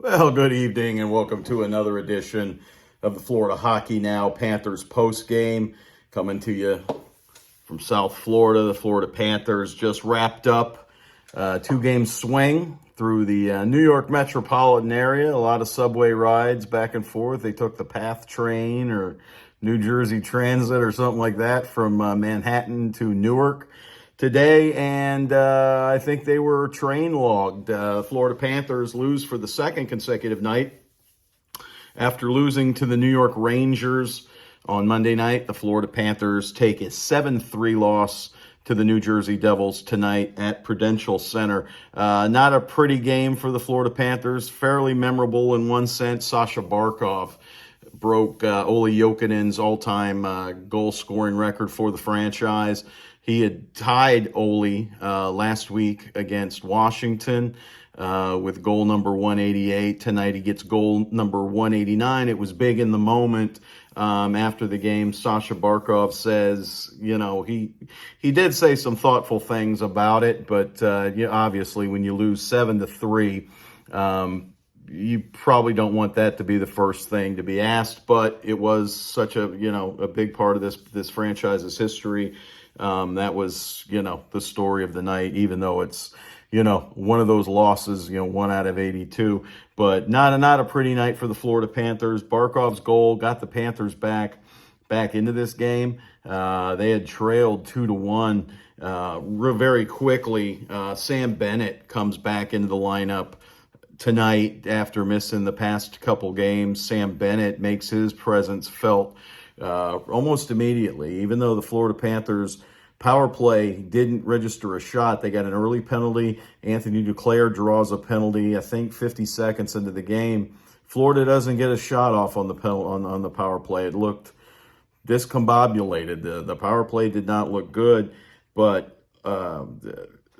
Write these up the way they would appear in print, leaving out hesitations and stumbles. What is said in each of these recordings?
Well, good evening and welcome to another edition of the Florida Hockey Now Panthers Postgame. Coming to you from South Florida. The Florida Panthers just wrapped up a two-game swing through the New York metropolitan area. A lot of subway rides back and forth. They took the PATH train or New Jersey Transit or something like that from Manhattan to Newark today, and I think they were train logged. Florida Panthers lose for the second consecutive night. After losing to the New York Rangers on Monday night, the Florida Panthers take a 7-3 loss to the New Jersey Devils tonight at Prudential Center. Not a pretty game for the Florida Panthers. Fairly memorable in one sense. Sasha Barkov broke Olli Jokinen's all-time goal-scoring record for the franchise. He had tied Olli last week against Washington with goal number 188. Tonight he gets goal number 189. It was big in the moment. After the game, Sasha Barkov says, he did say some thoughtful things about it, but obviously when you lose 7-3, you probably don't want that to be the first thing to be asked, but it was such a big part of this franchise's history. That was, the story of the night, even though it's, one of those losses, 1 out of 82, but not a pretty night for the Florida Panthers. Barkov's goal got the Panthers back into this game. They had trailed 2-1 very quickly. Sam Bennett comes back into the lineup tonight after missing the past couple games. Sam Bennett makes his presence felt almost immediately. Even though the Florida Panthers power play didn't register a shot, they got an early penalty. Anthony Duclair draws a penalty, I think 50 seconds into the game. Florida doesn't get a shot off on the on the power play. It looked discombobulated. The power play did not look good, but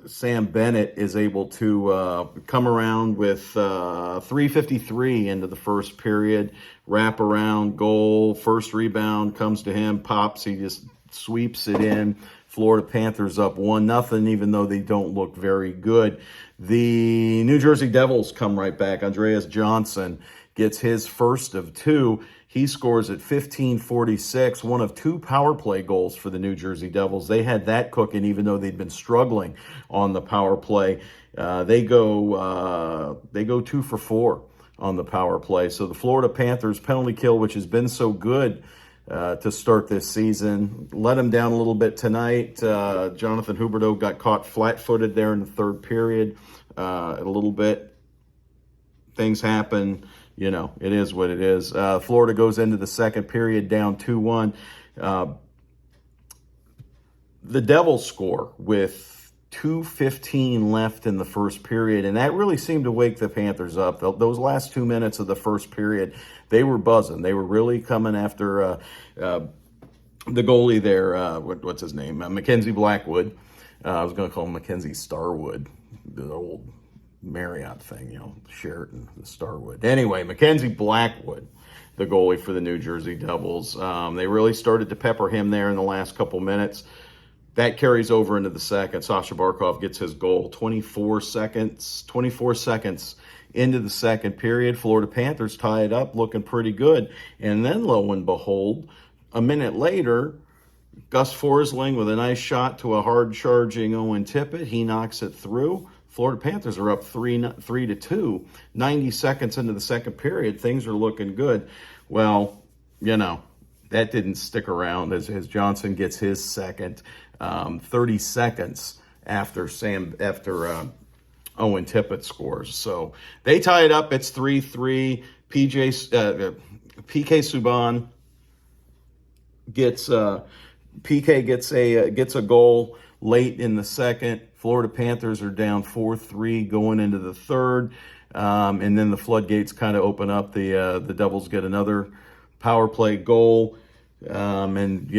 Sam Bennett is able to come around with 3:53 into the first period, wrap around goal, first rebound comes to him, pops, he just sweeps it in. Florida Panthers up 1-0, even though they don't look very good. The New Jersey Devils come right back. Andreas Johnson gets his first of two. He scores at 15:46, one of two power play goals for the New Jersey Devils. They had that cooking, even though they'd been struggling on the power play. They go 2 for 4 on the power play. So the Florida Panthers penalty kill, which has been so good to start this season, let them down a little bit tonight. Jonathan Huberdeau got caught flat-footed there in the third period a little bit. Things happen. It is what it is. Florida goes into the second period down 2-1. The Devils score with 2:15 left in the first period, and that really seemed to wake the Panthers up. Those last 2 minutes of the first period, they were buzzing. They were really coming after the goalie there. What's his name? Mackenzie Blackwood. I was going to call him Mackenzie Starwood, the old Marriott thing, Sheraton, the Starwood. Anyway, Mackenzie Blackwood, the goalie for the New Jersey Devils. They really started to pepper him there in the last couple minutes. That carries over into the second. Sasha Barkov gets his goal. 24 seconds into the second period. Florida Panthers tie it up, looking pretty good. And then, lo and behold, a minute later, Gus Forsling with a nice shot to a hard-charging Owen Tippett. He knocks it through. Florida Panthers are up 3-2. 90 seconds into the second period, things are looking good. Well, that didn't stick around as Johnson gets his second. 30 seconds after Owen Tippett scores. So they tie it up. It's 3-3. PK Subban gets a goal late in the second. Florida Panthers are down 4-3 going into the third, and then the floodgates kind of open up. The Devils get another power play goal. And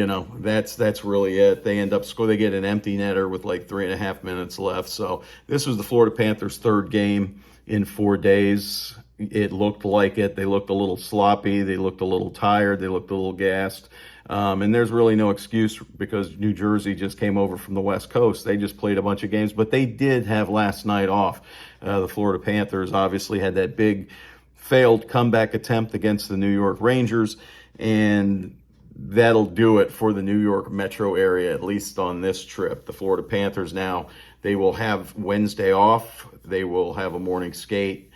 that's really it. They end up they get an empty netter with like 3.5 minutes left. So this was the Florida Panthers' third game in 4 days. It looked like it. They looked a little sloppy. They looked a little tired. They looked a little gassed. And there's really no excuse because New Jersey just came over from the West Coast. They just played a bunch of games, but they did have last night off. The Florida Panthers obviously had that big failed comeback attempt against the New York Rangers, and that'll do it for the New York metro area, at least on this trip. The Florida Panthers now, they will have Wednesday off. They will have a morning skate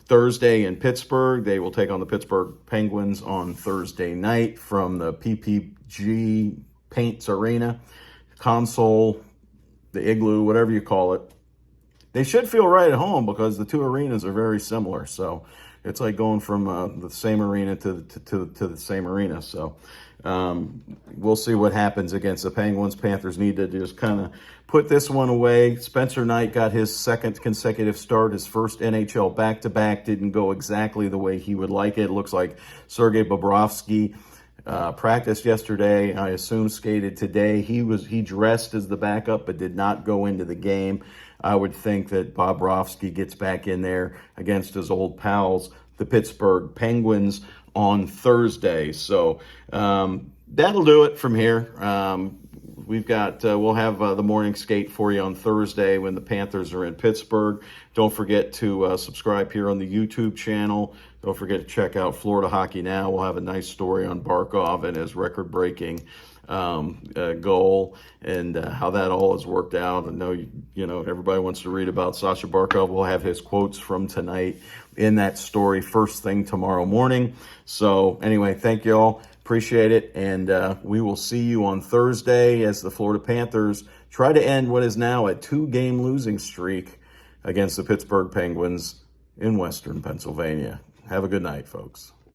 Thursday in Pittsburgh. They will take on the Pittsburgh Penguins on Thursday night from the PPG Paints Arena, console, the Igloo, whatever you call it. They should feel right at home because the two arenas are very similar. So it's like going from the same arena to the same arena. So we'll see what happens against the Penguins. Panthers need to just kind of put this one away. Spencer Knight got his second consecutive start, his first NHL back-to-back. Didn't go exactly the way he would like it. Looks like Sergei Bobrovsky practiced yesterday. I assume skated today. He dressed as the backup but did not go into the game. I would think that Bobrovsky gets back in there against his old pals, the Pittsburgh Penguins, on Thursday. So that'll do it from here. We'll have the morning skate for you on Thursday when the Panthers are in Pittsburgh. Don't forget to subscribe here on the YouTube channel. Don't forget to check out Florida Hockey Now. We'll have a nice story on Barkov and his record-breaking goal and how that all has worked out. I know you know everybody wants to read about Sasha Barkov. We'll have his quotes from tonight in that story first thing tomorrow morning. So anyway, thank you all. Appreciate it. And we will see you on Thursday as the Florida Panthers try to end what is now a 2-game losing streak against the Pittsburgh Penguins in Western Pennsylvania. Have a good night, folks.